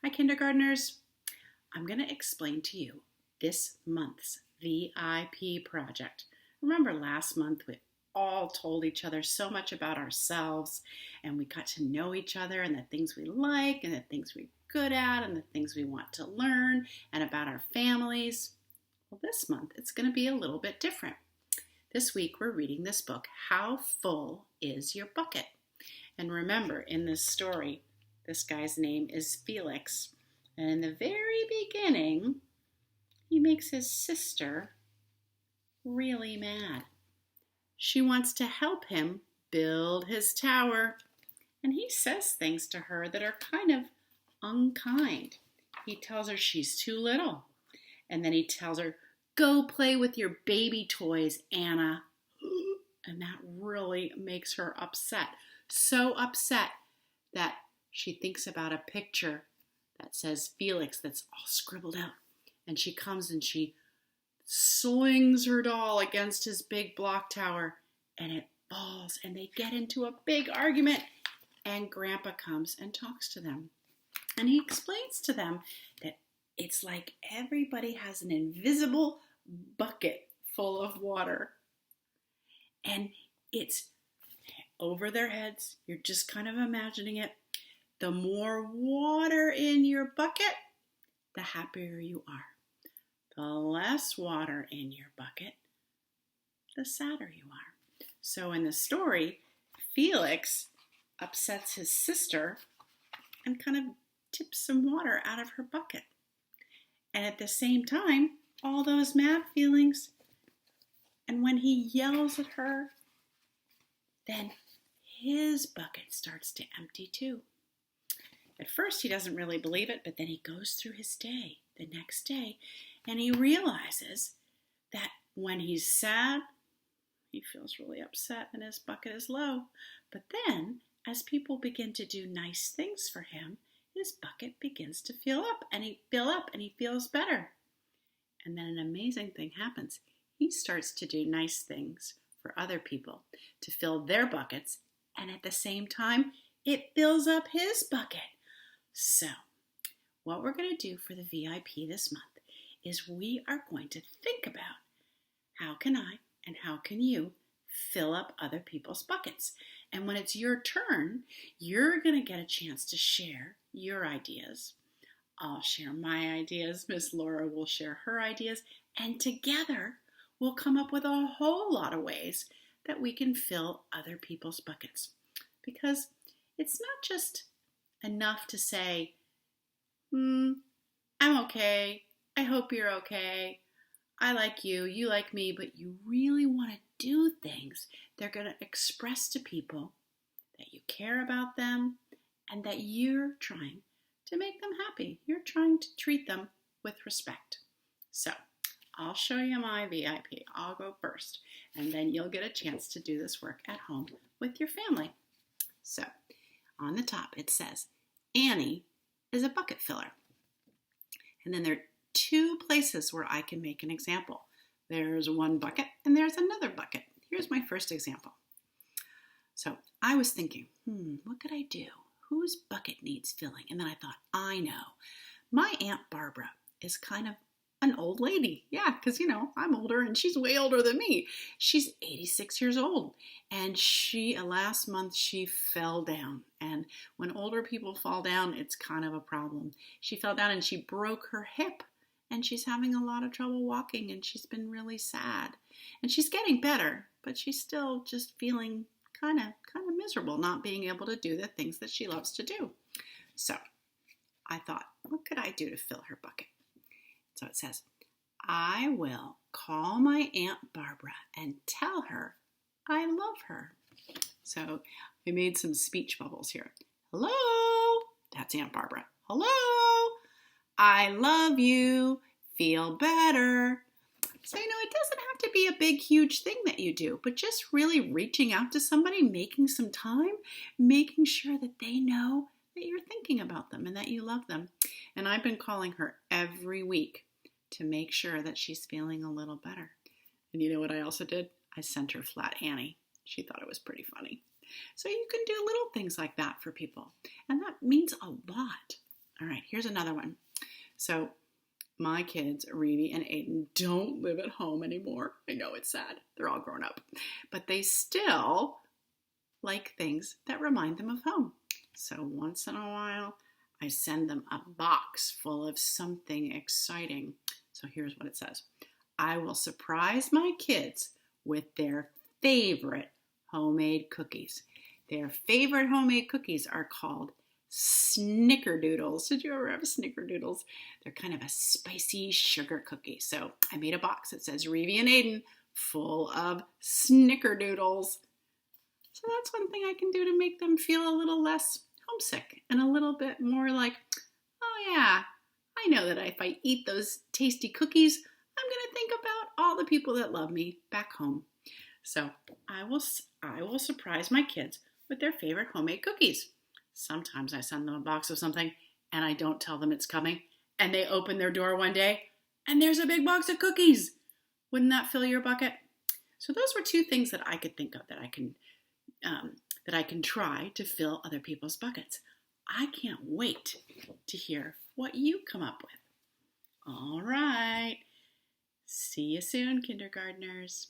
Hi, kindergartners. I'm going to explain to you this month's VIP project. Remember last month we all told each other so much about ourselves and we got to know each other and the things we like and the things we're good at and the things we want to learn and about our families. Well, this month it's going to be a little bit different. This week we're reading this book, How Full Is Your Bucket? And remember, in this story, this guy's name is Felix. And in the very beginning, he makes his sister really mad. She wants to help him build his tower. And he says things to her that are kind of unkind. He tells her she's too little. And then he tells her, go play with your baby toys, Anna. And that really makes her upset. So upset that she thinks about a picture that says Felix that's all scribbled out. And she comes and she swings her doll against his big block tower and it falls and they get into a big argument and Grandpa comes and talks to them. And he explains to them that it's like everybody has an invisible bucket full of water. And it's over their heads. You're just kind of imagining it. The more water in your bucket, the happier you are. The less water in your bucket, the sadder you are. So in the story, Felix upsets his sister and kind of tips some water out of her bucket. And at the same time, all those mad feelings, and when he yells at her, then his bucket starts to empty too. At first, he doesn't really believe it, but then he goes through his day, the next day, and he realizes that when he's sad, he feels really upset and his bucket is low. But then, as people begin to do nice things for him, his bucket begins to fill up and he feels better. And then an amazing thing happens. He starts to do nice things for other people to fill their buckets, and at the same time, it fills up his bucket. So, what we're going to do for the VIP this month is we are going to think about how can I and how can you fill up other people's buckets. And when it's your turn, you're going to get a chance to share your ideas. I'll share my ideas. Miss Laura will share her ideas. And together, we'll come up with a whole lot of ways that we can fill other people's buckets. Because it's not just enough to say, I'm okay, I hope you're okay, I like you, you like me, but you really want to do things that are going to express to people that you care about them and that you're trying to make them happy. You're trying to treat them with respect. So, I'll show you my VIP. I'll go first, and then you'll get a chance to do this work at home with your family. So, on the top it says, Annie is a bucket filler. And then there are two places where I can make an example. There's one bucket and there's another bucket. Here's my first example. So I was thinking, what could I do? Whose bucket needs filling? And then I thought, I know. My Aunt Barbara is kind of an old lady. Yeah, because, I'm older and she's way older than me. She's 86 years old. And last month, she fell down. And when older people fall down, it's kind of a problem. She fell down and she broke her hip. And she's having a lot of trouble walking and she's been really sad. And she's getting better, but she's still just feeling kind of miserable, not being able to do the things that she loves to do. So I thought, what could I do to fill her bucket? So it says, I will call my Aunt Barbara and tell her I love her. So I made some speech bubbles here. Hello, that's Aunt Barbara. Hello, I love you. Feel better. So, it doesn't have to be a big, huge thing that you do, but just really reaching out to somebody, making some time, making sure that they know that you're thinking about them and that you love them. And I've been calling her every week to make sure that she's feeling a little better. And you know what I also did? I sent her Flat Annie. She thought it was pretty funny. So you can do little things like that for people. And that means a lot. All right, here's another one. So my kids, Reedy and Aiden, don't live at home anymore. I know it's sad. They're all grown up. But they still like things that remind them of home. So once in a while, I send them a box full of something exciting. So here's what it says. I will surprise my kids with their favorite homemade cookies. Their favorite homemade cookies are called Snickerdoodles. Did you ever have Snickerdoodles? They're kind of a spicy sugar cookie. So I made a box that says Reevy and Aiden full of Snickerdoodles. So that's one thing I can do to make them feel a little less homesick and a little bit more like, oh yeah, I know that if I eat those tasty cookies, I'm going to think about all the people that love me back home. So I will surprise my kids with their favorite homemade cookies. Sometimes I send them a box of something and I don't tell them it's coming, and they open their door one day and there's a big box of cookies. Wouldn't that fill your bucket? So those were two things that I could think of that I can try to fill other people's buckets. I can't wait to hear what you come up with. All right. See you soon, kindergartners.